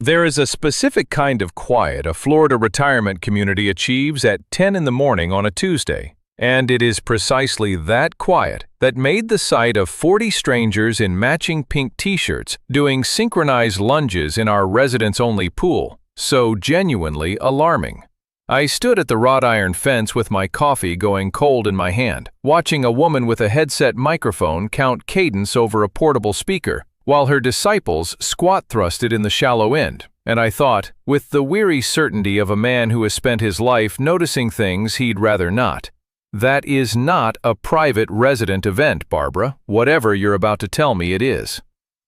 There is a specific kind of quiet a Florida retirement community achieves at 10 in the morning on a Tuesday, and it is precisely that quiet that made the sight of 40 strangers in matching pink t-shirts doing synchronized lunges in our residents-only pool so genuinely alarming. I stood at the wrought iron fence with my coffee going cold in my hand, watching a woman with a headset microphone count cadence over a portable speaker, while her disciples squat-thrusted in the shallow end, and I thought, with the weary certainty of a man who has spent his life noticing things he'd rather not, that is not a private resident event, Barbara, whatever you're about to tell me it is.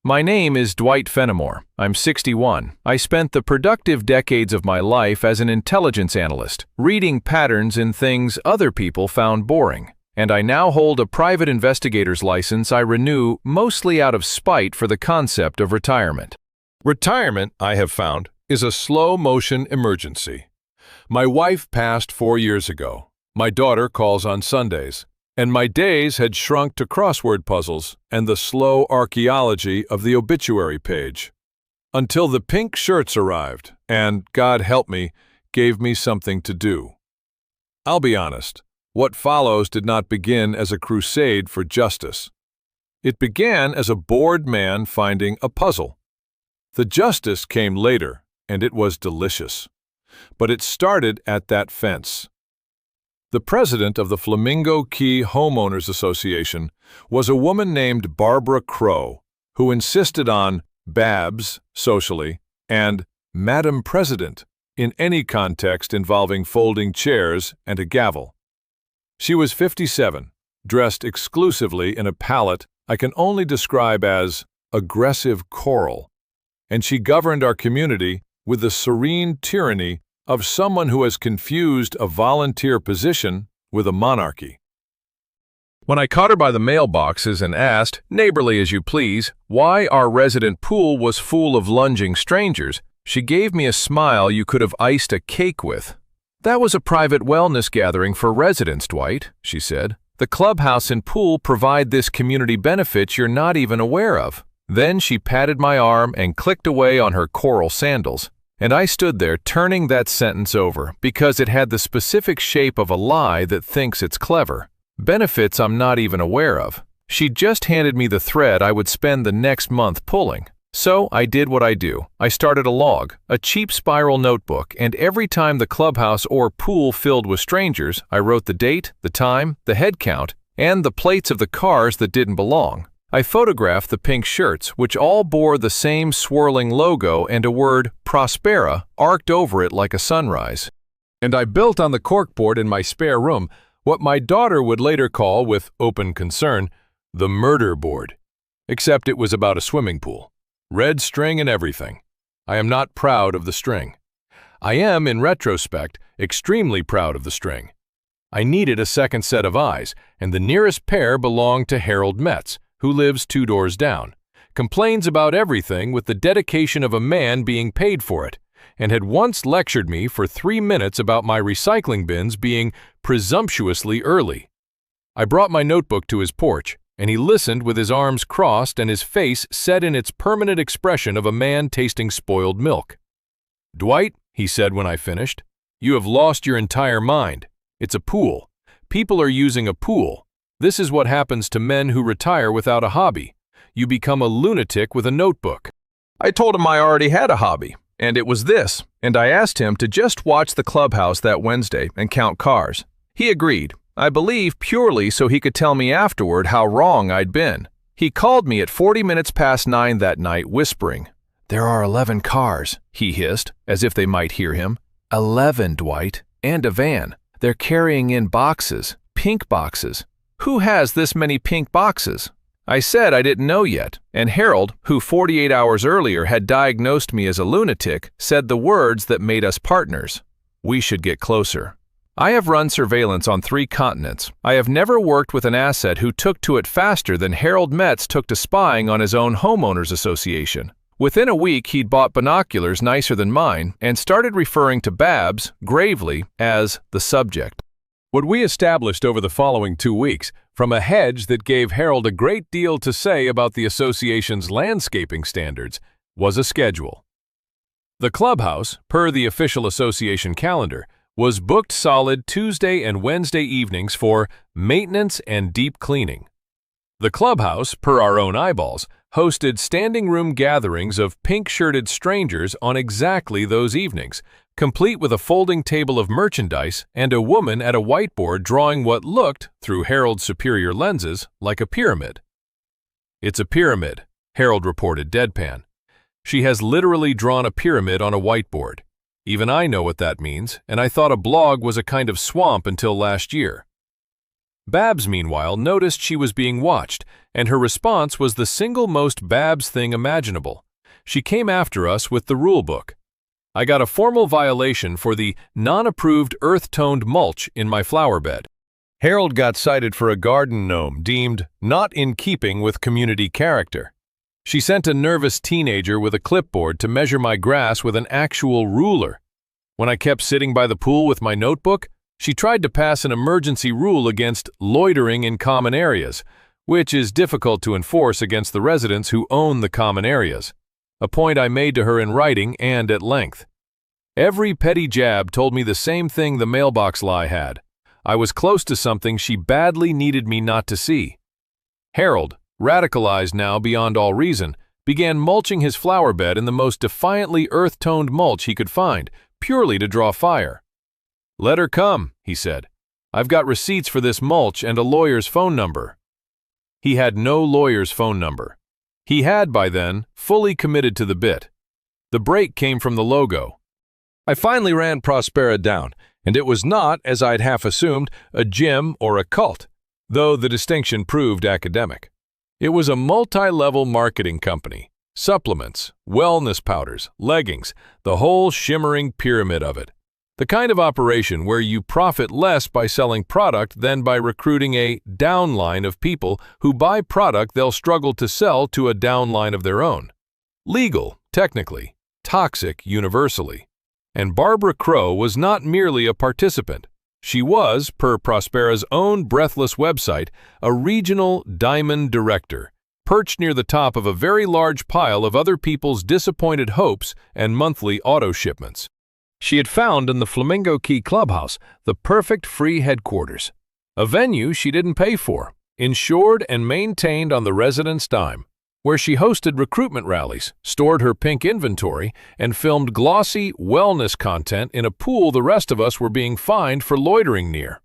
My name is Dwight Fenimore. I'm 61. I spent the productive decades of my life as an intelligence analyst, reading patterns in things other people found boring. And I now hold a private investigator's license I renew mostly out of spite for the concept of retirement. Retirement, I have found, is a slow-motion emergency. My wife passed 4 years ago. My daughter calls on Sundays, and my days had shrunk to crossword puzzles and the slow archaeology of the obituary page. Until the pink shirts arrived and, God help me, gave me something to do. I'll be honest. What follows did not begin as a crusade for justice. It began as a bored man finding a puzzle. The justice came later, and it was delicious. But it started at that fence. The president of the Flamingo Key Homeowners Association was a woman named Babs Crowe, who insisted on Babs, socially, and Madam President in any context involving folding chairs and a gavel. She was 57, dressed exclusively in a palette I can only describe as aggressive coral, and she governed our community with the serene tyranny of someone who has confused a volunteer position with a monarchy. When I caught her by the mailboxes and asked, neighborly as you please, why our resident pool was full of lunging strangers, she gave me a smile you could have iced a cake with. "That was a private wellness gathering for residents, Dwight," she said. "The clubhouse and pool provide this community benefit you're not even aware of." Then she patted my arm and clicked away on her coral sandals, and I stood there turning that sentence over because it had the specific shape of a lie that thinks it's clever. Benefits I'm not even aware of. She'd just handed me the thread I would spend the next month pulling. So I did what I do. I started a log, a cheap spiral notebook, and every time the clubhouse or pool filled with strangers, I wrote the date, the time, the head count, and the plates of the cars that didn't belong. I photographed the pink shirts, which all bore the same swirling logo and a word, Prospera, arced over it like a sunrise. And I built on the corkboard in my spare room what my daughter would later call, with open concern, the murder board. Except it was about a swimming pool. Red string and everything. I am not proud of the string. I am, in retrospect, extremely proud of the string. I needed a second set of eyes, and the nearest pair belonged to Harold Metz, who lives 2 doors down, complains about everything with the dedication of a man being paid for it, and had once lectured me for 3 minutes about my recycling bins being presumptuously early. I brought my notebook to his porch, and he listened with his arms crossed and his face set in its permanent expression of a man tasting spoiled milk. "Dwight," he said when I finished, "you have lost your entire mind. It's a pool. People are using a pool. This is what happens to men who retire without a hobby. You become a lunatic with a notebook." I told him I already had a hobby, and it was this, and I asked him to just watch the clubhouse that Wednesday and count cars. He agreed. I believe purely so he could tell me afterward how wrong I'd been. He called me at 40 minutes past 9 that night, whispering, "There are 11 cars," he hissed, as if they might hear him. 11, Dwight, and a van. They're carrying in boxes, pink boxes. Who has this many pink boxes? I said I didn't know yet, and Harold, who 48 hours earlier had diagnosed me as a lunatic, said the words that made us partners. "We should get closer." I have run surveillance on 3 continents. I have never worked with an asset who took to it faster than Harold Metz took to spying on his own homeowners association. Within a week, he'd bought binoculars nicer than mine and started referring to Babs, gravely, as the subject. What we established over the following 2 weeks, from a hedge that gave Harold a great deal to say about the association's landscaping standards, was a schedule. The clubhouse, per the official association calendar, was booked solid Tuesday and Wednesday evenings for maintenance and deep cleaning. The clubhouse, per our own eyeballs, hosted standing room gatherings of pink-shirted strangers on exactly those evenings, complete with a folding table of merchandise and a woman at a whiteboard drawing what looked, through Harold's superior lenses, like a pyramid. "It's a pyramid," Harold reported deadpan. "She has literally drawn a pyramid on a whiteboard. Even I know what that means, and I thought a blog was a kind of swamp until last year." Babs, meanwhile, noticed she was being watched, and her response was the single most Babs thing imaginable. She came after us with the rulebook. "I got a formal violation for the non-approved earth-toned mulch in my flower bed." Harold got cited for a garden gnome deemed not in keeping with community character. She sent a nervous teenager with a clipboard to measure my grass with an actual ruler. When I kept sitting by the pool with my notebook, she tried to pass an emergency rule against loitering in common areas, which is difficult to enforce against the residents who own the common areas, a point I made to her in writing and at length. Every petty jab told me the same thing the mailbox lie had. I was close to something she badly needed me not to see. Harold, radicalized now beyond all reason, began mulching his flower bed in the most defiantly earth-toned mulch he could find, purely to draw fire. "Let her come," he said. "I've got receipts for this mulch and a lawyer's phone number." He had no lawyer's phone number. He had, by then, fully committed to the bit. The break came from the logo. I finally ran Prospera down, and it was not, as I'd half assumed, a gym or a cult, though the distinction proved academic. It was a multi-level marketing company. Supplements, wellness powders, leggings, the whole shimmering pyramid of it. The kind of operation where you profit less by selling product than by recruiting a downline of people who buy product they'll struggle to sell to a downline of their own. Legal, technically, toxic universally. And Babs Crowe was not merely a participant. She was, per Prospera's own breathless website, a regional diamond director, perched near the top of a very large pile of other people's disappointed hopes and monthly auto shipments. She had found in the Flamingo Key Clubhouse the perfect free headquarters, a venue she didn't pay for, insured and maintained on the residents' dime, where she hosted recruitment rallies, stored her pink inventory, and filmed glossy wellness content in a pool the rest of us were being fined for loitering near.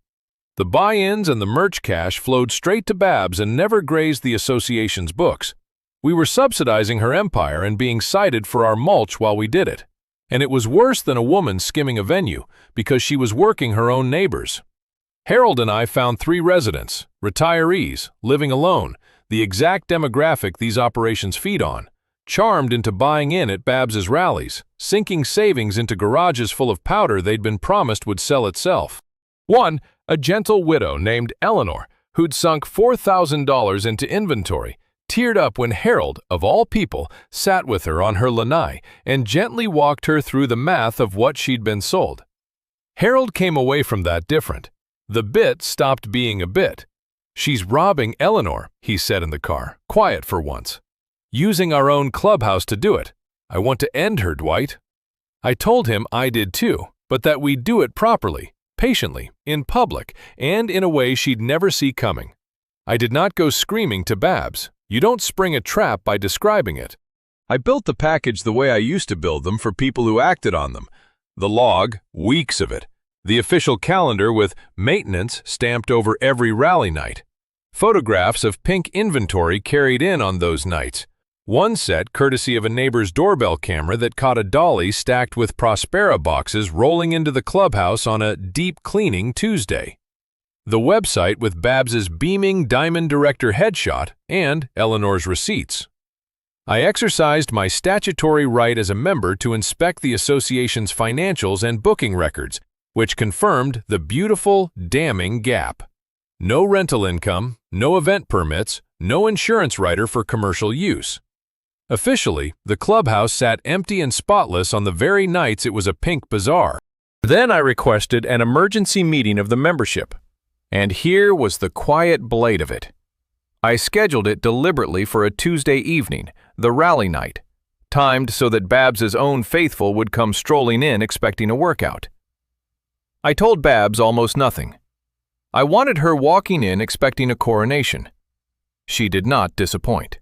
The buy-ins and the merch cash flowed straight to Babs and never grazed the association's books. We were subsidizing her empire and being cited for our mulch while we did it. And it was worse than a woman skimming a venue, because she was working her own neighbors. Harold and I found 3 residents, retirees, living alone, the exact demographic these operations feed on, charmed into buying in at Babs's rallies, sinking savings into garages full of powder they'd been promised would sell itself. One, a gentle widow named Eleanor, who'd sunk $4,000 into inventory, teared up when Harold, of all people, sat with her on her lanai and gently walked her through the math of what she'd been sold. Harold came away from that different. The bit stopped being a bit. "She's robbing Eleanor," he said in the car, quiet for once. "Using our own clubhouse to do it. I want to end her, Dwight." I told him I did too, but that we'd do it properly, patiently, in public, and in a way she'd never see coming. I did not go screaming to Babs. You don't spring a trap by describing it. I built the package the way I used to build them for people who acted on them. The log, weeks of it. The official calendar with maintenance stamped over every rally night. Photographs of pink inventory carried in on those nights. One set courtesy of a neighbor's doorbell camera that caught a dolly stacked with Prospera boxes rolling into the clubhouse on a deep cleaning Tuesday. The website with Babs's beaming diamond director headshot and Eleanor's receipts. I exercised my statutory right as a member to inspect the association's financials and booking records, which confirmed the beautiful, damning gap. No rental income, no event permits, no insurance rider for commercial use. Officially, the clubhouse sat empty and spotless on the very nights it was a pink bazaar. Then I requested an emergency meeting of the membership. And here was the quiet blade of it. I scheduled it deliberately for a Tuesday evening, the rally night. timed so that Babs's own faithful would come strolling in expecting a workout. I told Babs almost nothing. I wanted her walking in expecting a coronation. She did not disappoint.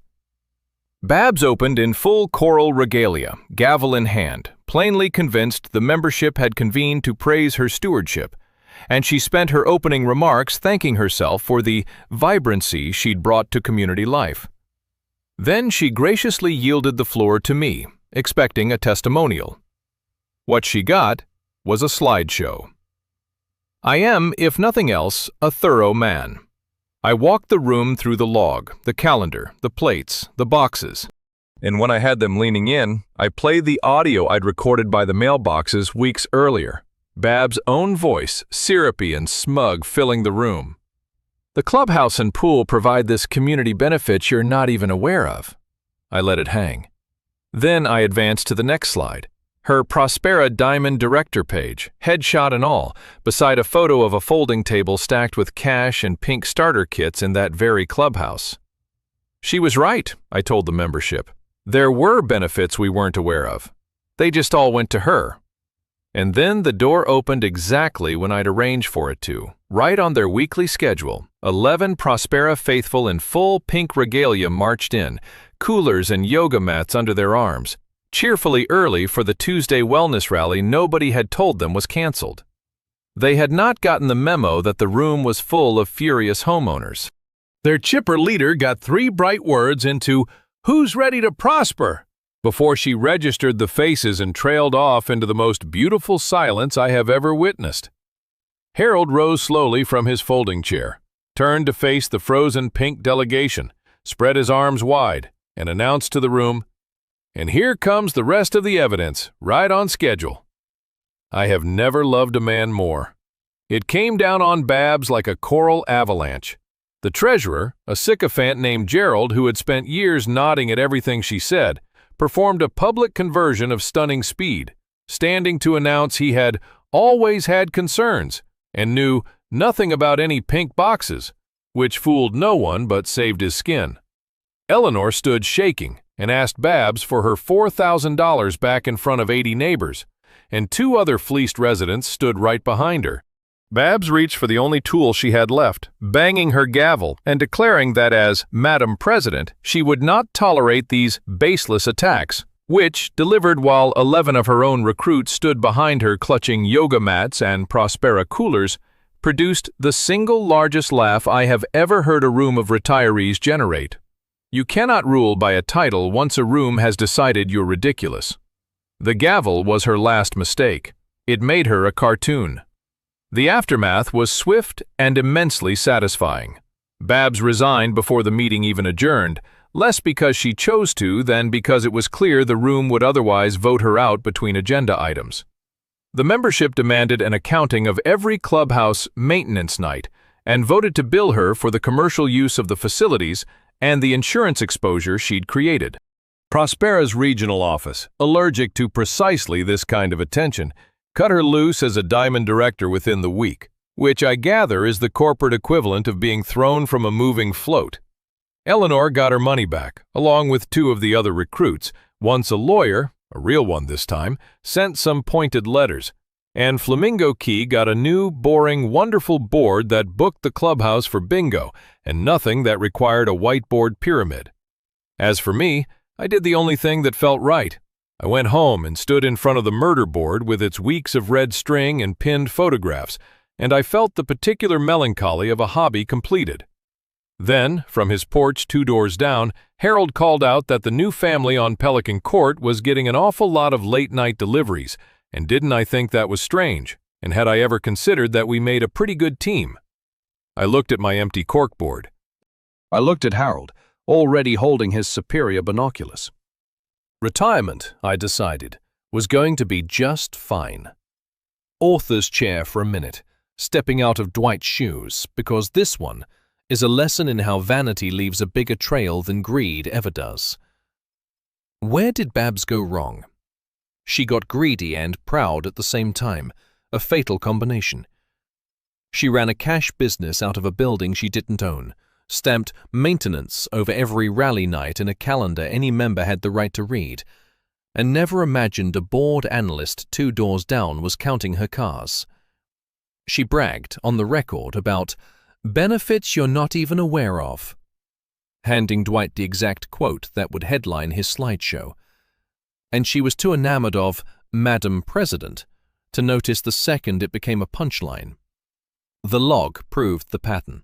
Babs opened in full choral regalia, gavel in hand, plainly convinced the membership had convened to praise her stewardship, and she spent her opening remarks thanking herself for the vibrancy she'd brought to community life. Then she graciously yielded the floor to me, expecting a testimonial. What she got was a slideshow. I am, if nothing else, a thorough man. I walked the room through the log, the calendar, the plates, the boxes. And when I had them leaning in, I played the audio I'd recorded by the mailboxes weeks earlier. Babs' own voice, syrupy and smug, filling the room. The clubhouse and pool provide this community benefit you're not even aware of. I let it hang. Then I advanced to the next slide. Her Prospera Diamond Director page, headshot and all, beside a photo of a folding table stacked with cash and pink starter kits in that very clubhouse. She was right, I told the membership. There were benefits we weren't aware of. They just all went to her. And then the door opened exactly when I'd arranged for it to, right on their weekly schedule. 11 Prospera faithful in full pink regalia marched in, coolers and yoga mats under their arms, cheerfully early for the Tuesday wellness rally nobody had told them was canceled. They had not gotten the memo that the room was full of furious homeowners. Their chipper leader got 3 bright words into "Who's ready to prosper?" before she registered the faces and trailed off into the most beautiful silence I have ever witnessed. Harold rose slowly from his folding chair, turned to face the frozen pink delegation, spread his arms wide, and announced to the room, "And here comes the rest of the evidence, right on schedule." I have never loved a man more. It came down on Babs like a choral avalanche. The treasurer, a sycophant named Gerald who had spent years nodding at everything she said, performed a public conversion of stunning speed, standing to announce he had always had concerns and knew nothing about any pink boxes, which fooled no one but saved his skin. Eleanor stood shaking and asked Babs for her $4,000 back in front of 80 neighbors, and 2 other fleeced residents stood right behind her. Babs reached for the only tool she had left, banging her gavel and declaring that as Madam President, she would not tolerate these baseless attacks, which, delivered while 11 of her own recruits stood behind her clutching yoga mats and Prospera coolers, produced the single largest laugh I have ever heard a room of retirees generate. You cannot rule by a title once a room has decided you're ridiculous. The gavel was her last mistake. It made her a cartoon. The aftermath was swift and immensely satisfying. Babs resigned before the meeting even adjourned, less because she chose to than because it was clear the room would otherwise vote her out between agenda items. The membership demanded an accounting of every clubhouse maintenance night and voted to bill her for the commercial use of the facilities and the insurance exposure she'd created. Prospera's regional office, allergic to precisely this kind of attention, cut her loose as a diamond director within the week, which I gather is the corporate equivalent of being thrown from a moving float. Eleanor got her money back, along with 2 of the other recruits. Once a lawyer, a real one this time, sent some pointed letters, and Flamingo Key got a new, boring, wonderful board that booked the clubhouse for bingo and nothing that required a whiteboard pyramid. As for me, I did the only thing that felt right. I went home and stood in front of the murder board with its weeks of red string and pinned photographs, and I felt the particular melancholy of a hobby completed. Then, from his porch 2 doors down, Harold called out that the new family on Pelican Court was getting an awful lot of late-night deliveries, and didn't I think that was strange, and had I ever considered that we made a pretty good team? I looked at my empty corkboard. I looked at Harold, already holding his superior binoculars. Retirement, I decided, was going to be just fine. Author's chair for a minute, stepping out of Dwight's shoes, because this one is a lesson in how vanity leaves a bigger trail than greed ever does. Where did Babs go wrong? She got greedy and proud at the same time, a fatal combination. She ran a cash business out of a building she didn't own, stamped maintenance over every rally night in a calendar any member had the right to read, and never imagined a bored analyst 2 doors down was counting her cars. She bragged on the record about benefits you're not even aware of, handing Dwight the exact quote that would headline his slideshow. And she was too enamored of Madam President to notice the second it became a punchline. The log proved the pattern.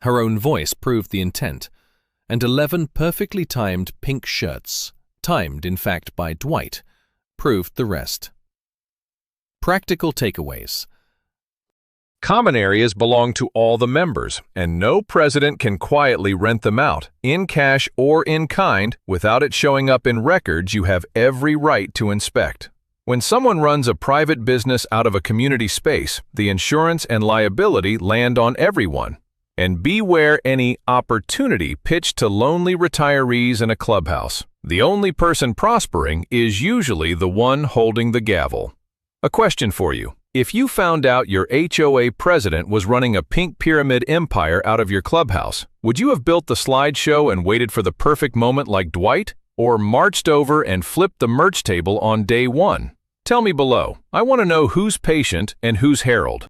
Her own voice proved the intent, and 11 perfectly timed pink shirts, timed in fact by Dwight, proved the rest. Practical takeaways. Common areas belong to all the members, and no president can quietly rent them out, in cash or in kind, without it showing up in records you have every right to inspect. When someone runs a private business out of a community space, the insurance and liability land on everyone. And beware any opportunity pitched to lonely retirees in a clubhouse. The only person prospering is usually the one holding the gavel. A question for you. If you found out your HOA president was running a pink pyramid empire out of your clubhouse, would you have built the slideshow and waited for the perfect moment like Dwight? Or marched over and flipped the merch table on day 1? Tell me below. I want to know who's patient and who's herald.